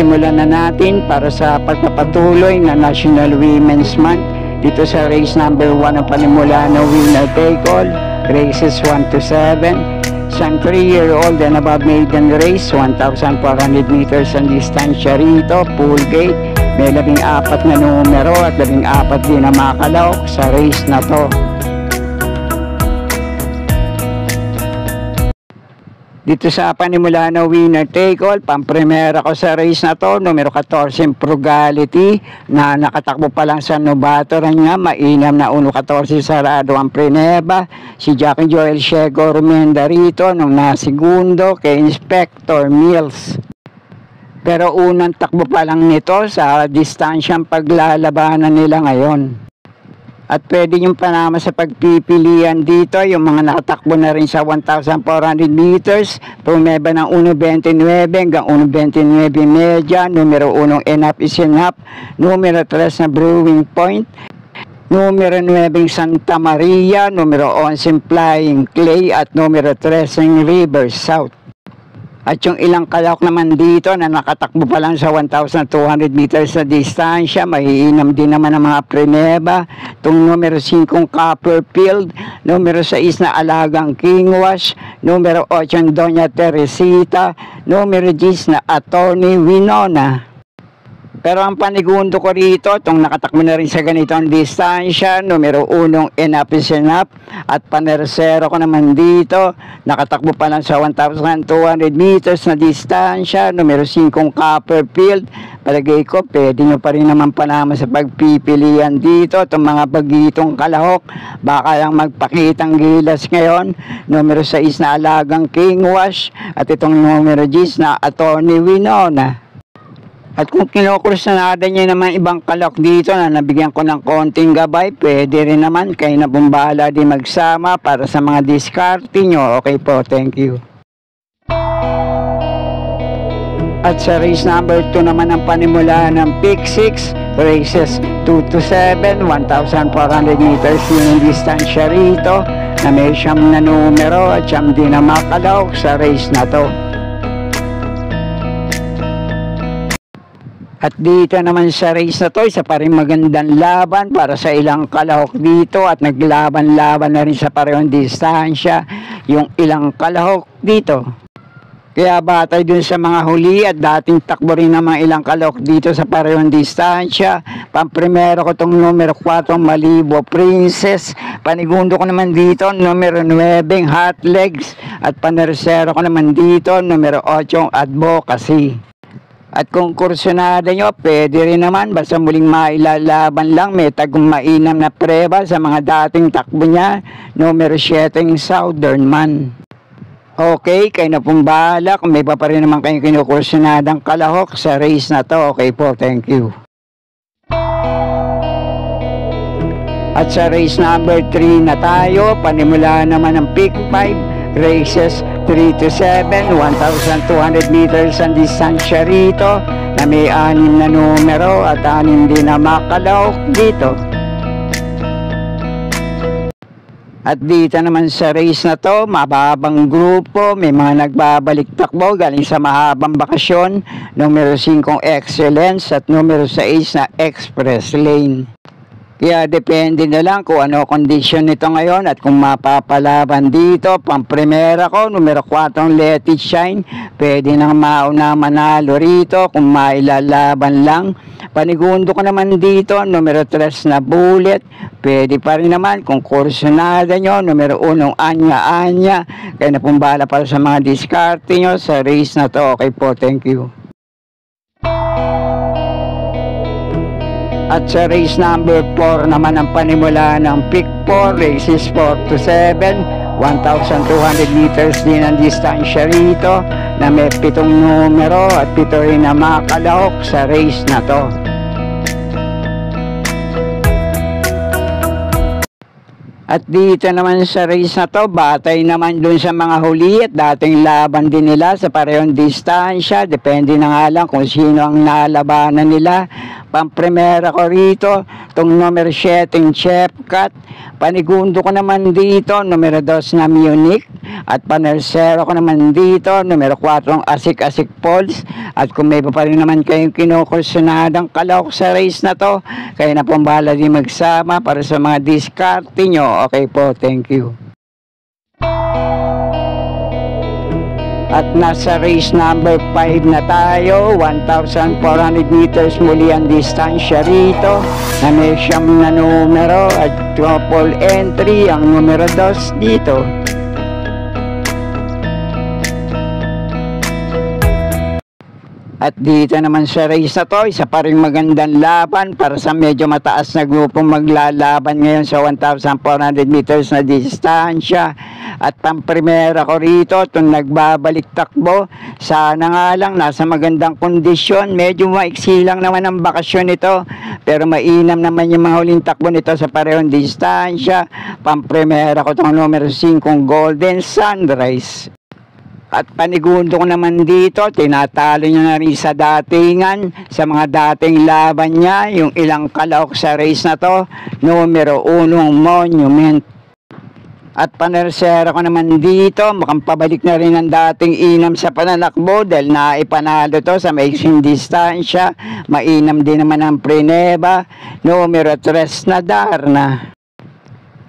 simulan na natin para sa pagpapatuloy na National Women's Month dito sa race number 1 ng Panimula na winner take all, races 1 to 7. Isang 3-year-old and above maiden race, 1,400 meters ang distansya rito, full gate. May 14 na numero at 14 din na makalaok sa race na to. Dito sa Panimula na winner take all, pampremera ko sa race na to, numero 14 Frugality, na nakatakbo pa lang sa novato rin nga, mainam na 1-14 sarado ang preneba. Si Jackie Joel Shego Rumenda rito nung nasigundo kay Inspector Mills. Pero unang takbo pa lang nito sa distansyang paglalabanan nila ngayon. At pwede yung panama sa pagpipilian dito, yung mga nakatakbo na rin sa 1,400 meters, pumeba ng 1.29 hanggang 1.29 media, numero 1 Enough is Enough, numero 3 na Brewing Point, numero 9 Santa Maria, numero 11 Flying Clay, at numero 13 River South. At yung ilang kalawak naman dito na nakatakbo pa lang sa 1,200 meters na distansya, mahiinam din naman ang mga preneba. Itong numero 5 Copperfield, numero 6 na Alagang Kingwash, numero 8 Doña Teresita, numero 10 na Attorney Winona. Pero ang panigundo ko rito, itong nakatakbo na rin sa ganitong distansya, numero 1 Enough is Enough, at panersero ko naman dito, nakatakbo pa lang sa 1,200 meters na distansya, numero 5 Copperfield. Palagay ko, pwede nyo pa rin naman panama sa pagpipilian dito, itong mga bagitong kalahok, baka lang magpakitang gilas ngayon, numero 6 na Alagang Kingwash, at itong numero 10 na Attorney Winona. At kung kinukursanada nyo naman ibang kalok dito na nabigyan ko ng konting gabay, pwede rin naman kayo na bumbala din magsama para sa mga diskarte nyo. Okay po, thank you. At sa race number 2 naman ang panimula ng Pick 6, races 2 to 7, 1,400 meters yung distansya rito, na may siyam na numero at siyam din na makalok sa race na to. At dito naman sa race na to, isa pa rin magandang laban para sa ilang kalahok dito, at naglaban-laban na rin sa parehong distansya yung ilang kalahok dito. Kaya batay dun sa mga huli at dating takbo rin ng mga ilang kalahok dito sa parehong distansya. Pamprimero ko itong numero 4 Malibo Princess, panigundo ko naman dito numero 9 Hot Legs, at panersero ko naman dito numero 8 Advocacy. At kung kursunada nyo, pwede rin naman, basta muling mailalaban lang, may tagong mainam na preba sa mga dating takbo niya, numero 7 Southern Man. Okay, kayo na pong bahala, kung may pa rin naman kayong kinukursunadang kalahok sa race na to. Okay po, thank you. At sa race number 3 na tayo, panimula naman ng Pick 5, races 3 to 7, 1,200 meters ang distansya rito, na may 6 na numero at 6 din na makalawak dito. At dito naman sa race na to, mababang grupo, may mga nagbabalik takbo galing sa mahabang bakasyon, numero 5 Excellence at numero 6 na Express Lane. Kaya depende na lang kung ano kondisyon nito ngayon at kung mapapalaban dito. Pang-primera ko, numero 4 Let It Shine. Pwede nang mauna manalo rito kung mailalaban lang. Panigundo ko naman dito, numero 3 na Bullet. Pwede pa rin naman kung kursunada nyo, numero 1 Anya Anya. Kaya na pong bahala para sa mga diskarte nyo sa race na to. Okay po, thank you. At sa race number 4 naman ang panimula ng Pick 4, races 4 to 7, 1,200 meters din ang distansya rito, na may 7 numero at 7 rin na makalahok sa race na to. At dito naman sa race na to, batay naman dun sa mga huli at dating laban din nila sa parehong distansya. Depende na nga lang kung sino ang nalabanan nila. Pampremera ko rito, itong numero 7, Chepcat. Panigundo ko naman dito, numero 2 na Munich. At panersero ko naman dito, numero 4, Asik-Asik Pulse. At kung may pa rin naman kayong kinukursunadang kalahok sa race na to, kayo na pong bahala din magsama para sa mga diskarte nyo. Okay po, thank you. At nasa race number 5 na tayo, 1,400 meters muli ang distansya rito, na may siyam na numero at triple entry ang numero 2 dito. At dito naman sa race na to, isa pa rin magandang laban para sa medyo mataas na grupong maglalaban ngayon sa 1,400 meters na distansya. At pamprimera ko rito, itong nagbabalik takbo. Sana nga lang nasa magandang kondisyon. Medyo maiksi lang naman ang bakasyon nito, pero mainam naman yung mga huling takbo nito sa parehong distansya. Pamprimera ko itong numero 5, Golden Sunrise. At panigundo ko naman dito, tinatalo niya na rin sa datingan, sa mga dating laban niya, yung ilang kalahok sa race na to, numero 1, Monument. At panersera ko naman dito, mukhang pabalik na rin ang dating inam sa pananakbo dahil naipanalo to sa maiksing distansya. Mainam din naman ang Preneva, numero 3 na Darna.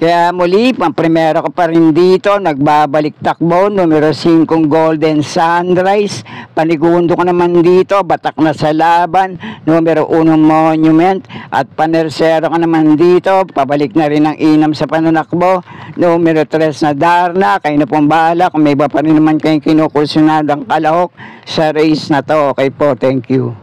Kaya muli, pampremera ko pa rin dito, nagbabalik takbo, numero 5, Golden Sunrise. Panigundo ko naman dito, batak na sa laban, numero 1, Monument. At panersero ko naman dito, pabalik na rin ang inam sa pananakbo, numero 3 na Darna. Kayo na pong bahala kung may iba pa rin naman kayong kinukursunadang kalahok sa race na to. Okay po, thank you.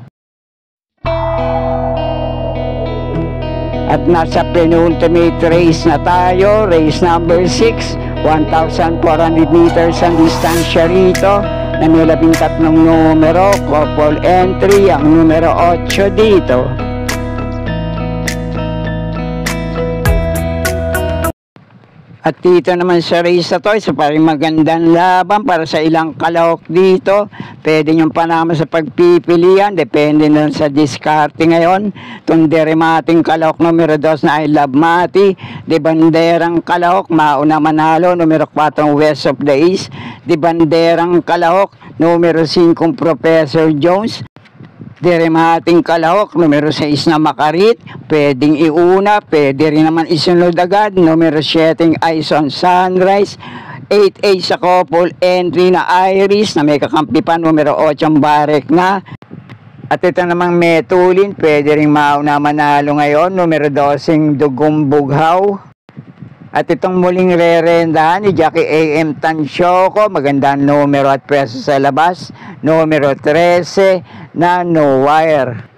At nasa penultimate race na tayo, race number 6, 1,400 meters ang distansya rito, na may 13 numero, couple entry, ang numero 8 dito. At dito naman sa race na to, isa pa rin magandang laban para sa ilang kalahok dito. Pwede nyo panama sa pagpipilian, depende na sa diskarte ngayon. Itong deremating kalahok numero 2 na I Love Mati. De banderang kalahok, mauna manalo, numero 4 West of the East. De banderang kalahok, numero 5 Professor Jones. Deremating kalahok, numero 6 na Makarit, pwedeng iuna, pwede rin naman isunod agad, numero 7 Eyes on Sunrise, 8A sa couple entry na Iris, na may kakampi pa, numero 8 Barek na. At ito namang Metulin, pwede rin mauna manalo ngayon, numero 12 Dugong Bughaw. At itong muling re-rendahan ni Jackie A.M. Tansyoko, magandang numero at preso sa labas, numero 13 na No Wire.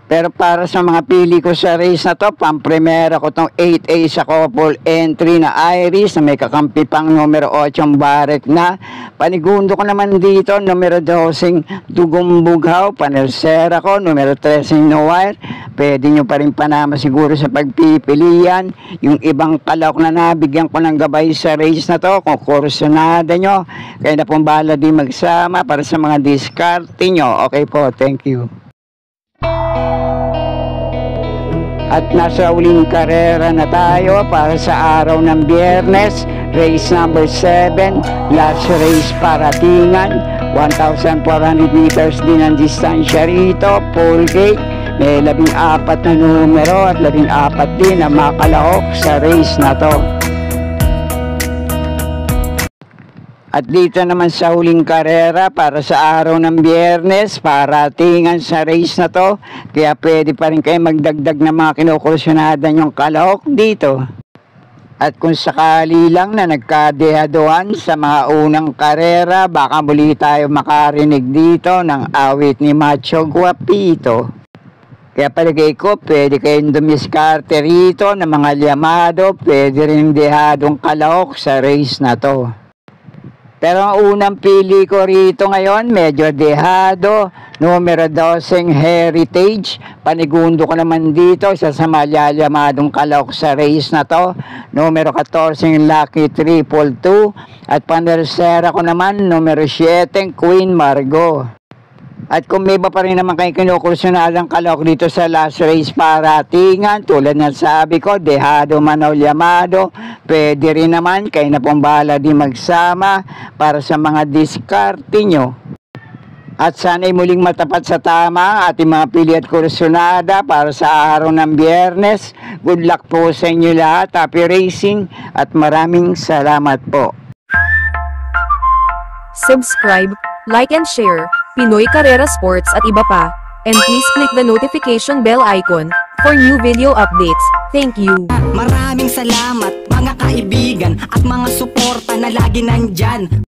Pero para sa mga pili ko sa race na to, pampremera ko itong 8A sa couple entry na Iris, na may kakampi pang numero 8 Barek na. Panigundo ko naman dito, numero 12 Dugong Bughaw, panersera ko, numero 13 No Wire. Pwede nyo pa rin panama siguro sa pagpipilian. Yung ibang kalahok na nabigyan ko ng gabay sa race na to, kung kursunada nyo, kaya na pong bahala din magsama para sa mga diskarte nyo. Okay po, thank you. At nasa uling karera na tayo para sa araw ng Biyernes, race number 7, last race para Tingan, 1,400 meters din ang distansya rito, full gate, may 14 na numero at 14 din ang makalahok sa race na to. At dito naman sa huling karera para sa araw ng Biyernes, paratingan sa race na to. Kaya pwede pa rin kayo magdagdag ng mga kinukursunada nyong kalahok dito. At kung sakali lang na nagkadehaduhan sa mga unang karera, baka muli tayo makarinig dito ng awit ni Macho Guapito. Kaya palagay ko, pwede kayong dumiskarte rito ng mga liyamado, pwede rin dehadong kalahok sa race na to. Pero ang unang pili ko rito ngayon, medyo dehado. Numero 12, Heritage. Panigundo ko naman dito, isa sa malalamadong kalahok sa race na to. Numero 14, Lucky 222. At panersera ko naman, numero 7, Queen Margot. At kung may iba pa rin naman kayo kinukursunadang kalahok dito sa last race paratingan, tulad ng sabi ko, dehado man o llamado, pwede rin naman, kayo na pong bahala din magsama para sa mga diskarte nyo. At sana'y muling matapat sa tama ating mga pili at kursunada para sa araw ng Biyernes. Good luck po sa inyo lahat, happy racing at maraming salamat po. Subscribe, like and share, Pinoy Carrera Sports at iba pa. And please click the notification bell icon for new video updates. Thank you. Maraming salamat mga kaibigan at mga suporta na lagi nandyan.